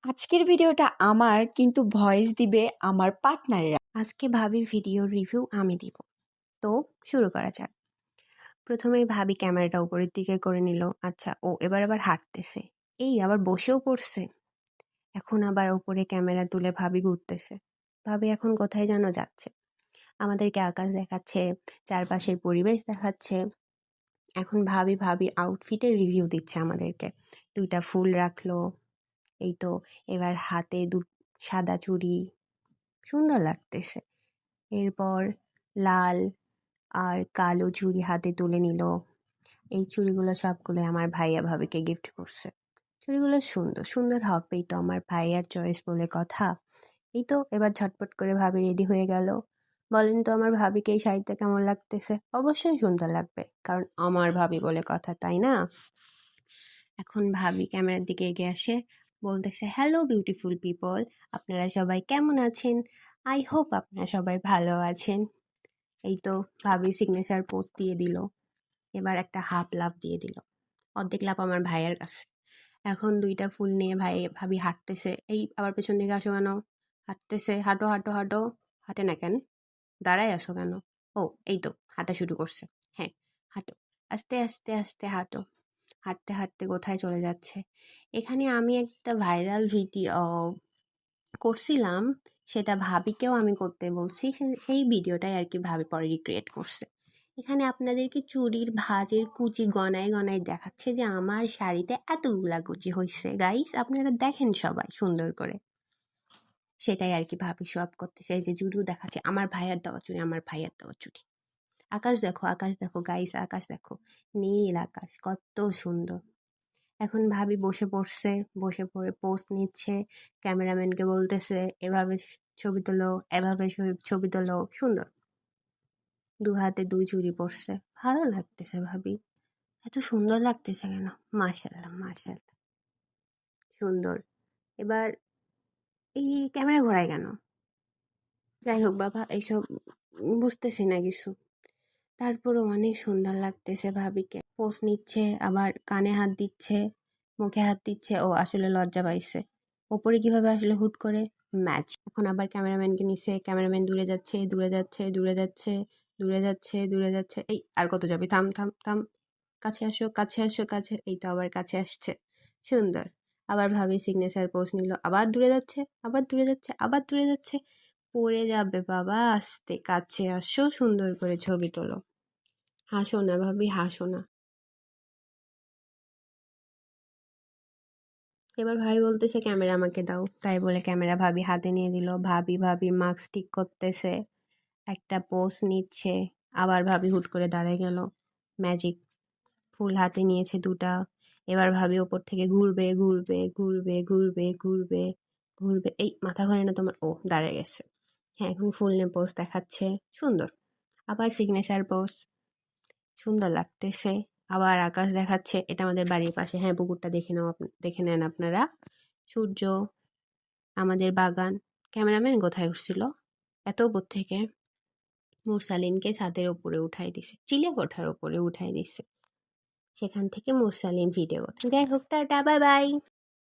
আজকের ভিডিওটা আমার, কিন্তু ভয়েস দিবে আমার পার্টনাররা। আজকে ভাবির ভিডিওর রিভিউ আমি দিব। তো শুরু করা যাক। প্রথমেই ভাবি ক্যামেরাটা উপরের দিকে করে নিল। আচ্ছা, ও এবার হাঁটতেছে। এই আবার বসেও পড়ছে। এখন আবার উপরে ক্যামেরা তুলে ভাবি ঘুরতেছে। ভাবি এখন কোথায় যেন যাচ্ছে। আমাদেরকে আকাশ দেখাচ্ছে, চারপাশের পরিবেশ দেখাচ্ছে। এখন ভাবি আউটফিটের রিভিউ দিচ্ছে আমাদেরকে। 2টা ফুল রাখলো। এই তো এবার হাতে সাদা চুড়ি, সুন্দর লাগতেছে। এরপর লাল আর কালো চুড়ি হাতে তুলে নিল। এই চুড়িগুলো সবগুলো আমার ভাইয়া ভাবিকে গিফট করছে। চুড়িগুলো সুন্দর সুন্দর হবেই তো, আমার ভাইয়ার চয়েস বলে কথা। এই তো এবার ঝটপট করে ভাবি রেডি হয়ে গেল। বলেন তো আমার ভাবিকে এই শাড়িটা কেমন লাগতেছে? অবশ্যই সুন্দর লাগবে, কারণ আমার ভাবি বলে কথা, তাই না? এখন ভাবি ক্যামেরার দিকে এগিয়ে আসে, বলতেছে, হ্যালো বিউটিফুল পিপল, আপনারা সবাই কেমন আছেন? আই হোপ আপনারা সবাই ভালো আছেন। এই তো ভাবি সিগনেচার পোজ দিয়ে দিল। এবার একটা হাফ লাভ দিয়ে দিল। অর্ধেক লাভ আমার ভাইয়ের কাছে। এখন 2টা ফুল নিয়ে ভাবি হাঁটতেছে। এই আবার পেছন দিকে আসো কেন? হাঁটতেছে, হাঁটো হাঁটো হাঁটো। হাঁটে না কেন? দাঁড়ায় আসো কেন? ও এই তো হাঁটা শুরু করছে। হ্যাঁ, হাঁটো, আস্তে আস্তে আস্তে হাঁটো। হাঁটতে হাঁটতে কোথায় চলে যাচ্ছে? এখানে আমি একটা ভাইরাল ভিডিও করছিলাম, সেটা ভাবিকেও আমি করতে বলছি। সেই ভিডিওটাই আর কি ভাবি পরে রিক্রিয়েট করছে। এখানে আপনাদেরকে চুড়ির ভাঁজের কুচি গনায় গনায় দেখাচ্ছে যে আমার শাড়িতে এতগুলা কুচি হয়েছে। গাইস আপনারা দেখেন সবাই সুন্দর করে। সেটাই আর কি ভাবি শো আপ করতেছে। এই যে চুড়িও দেখাচ্ছে, আমার ভাইয়ার দেওয়া চুড়ি, আমার ভাইয়ার দেওয়া চুড়ি। আকাশ দেখো গাইস, আকাশ দেখো, নীল আকাশ, কত সুন্দর। এখন ভাবি বসে পড়ছে, বসে পড়ে পোজ নিচ্ছে। ক্যামেরাম্যানকে বলতেছে, এভাবে ছবি তোলো, এভাবে ছবি তোলো। সুন্দর, 2 হাতে 2 চুড়ি পরছে, ভালো লাগতেছে ভাবি। এত সুন্দর লাগতেছে কেন? মাশাল্লাহ মাশাল্লাহ, সুন্দর। এবার এই ক্যামেরা ঘোরায় কেন? যাই হোক বাবা, এইসব বুঝতেছি না কিছু। তারপরও অনেক সুন্দর লাগতেছে ভাবিকে। পোজ নিচ্ছে, আবার কানে হাত দিচ্ছে, মুখে হাত দিচ্ছে। ও আসলে লজ্জা পাইছে। ওপরে কিভাবে আসলে হুট করে? ম্যাচ। এখন আবার ক্যামেরাম্যানকে নিচ্ছে, ক্যামেরাম্যান দূরে যাচ্ছে, দূরে যাচ্ছে, দূরে যাচ্ছে, দূরে যাচ্ছে, দূরে যাচ্ছে। এই আর কত যাবে? থাম থাম থাম, কাছে আসো, কাছে আসো, কাছে। এই তো আবার কাছে আসছে, সুন্দর। আবার ভাবি সিগনেচার পোজ নিল, আবার দূরে যাচ্ছে, আবার দূরে যাচ্ছে, আবার দূরে যাচ্ছে। পড়ে যাবে বাবা, আস্তে, কাছে আসো, সুন্দর করে ছবি তোলো। হাসো না ভাবি, হাসো না। এবার ভাই বলতেছে, ক্যামেরা আমাকে দাও। তাই বলে ক্যামেরা ভাবি হাতে নিয়ে দিল। ভাবির মাস্ক ঠিক করতেছে, একটা পোজ নিচ্ছে। আবার ভাবি হুট করে দাঁড়ায় গেল। ম্যাজিক। ফুল হাতে নিয়েছে 2টা। এবার ভাবি ওপর থেকে ঘুরবে ঘুরবে ঘুরবে ঘুরবে ঘুরবে ঘুরবে। এই মাথা ঘোরে না তোমার? ও দাঁড়ায় গেছে। হ্যাঁ, এখন ফুল নিয়ে পোজ দেখাচ্ছে, সুন্দর। আবার সিগনেচার পোজ, সুন্দর লাগতেছে। আবার আকাশ দেখাচ্ছে, এটা আমাদের বাড়ির পাশে। হ্যাঁ, পুকুরটা দেখে নেন আপনারা। সূর্য, আমাদের বাগান। ক্যামেরাম্যান কোথায় উঠছিল এত উপর থেকে? মুরসালিনকে ছাদের উপরে উঠাই দিছে, চিলে কোঠার উপরে উঠাই দিছে। সেখান থেকে মুরসালিন ভিডিও করছে। যাই হোক, টাটা, বাই বাই।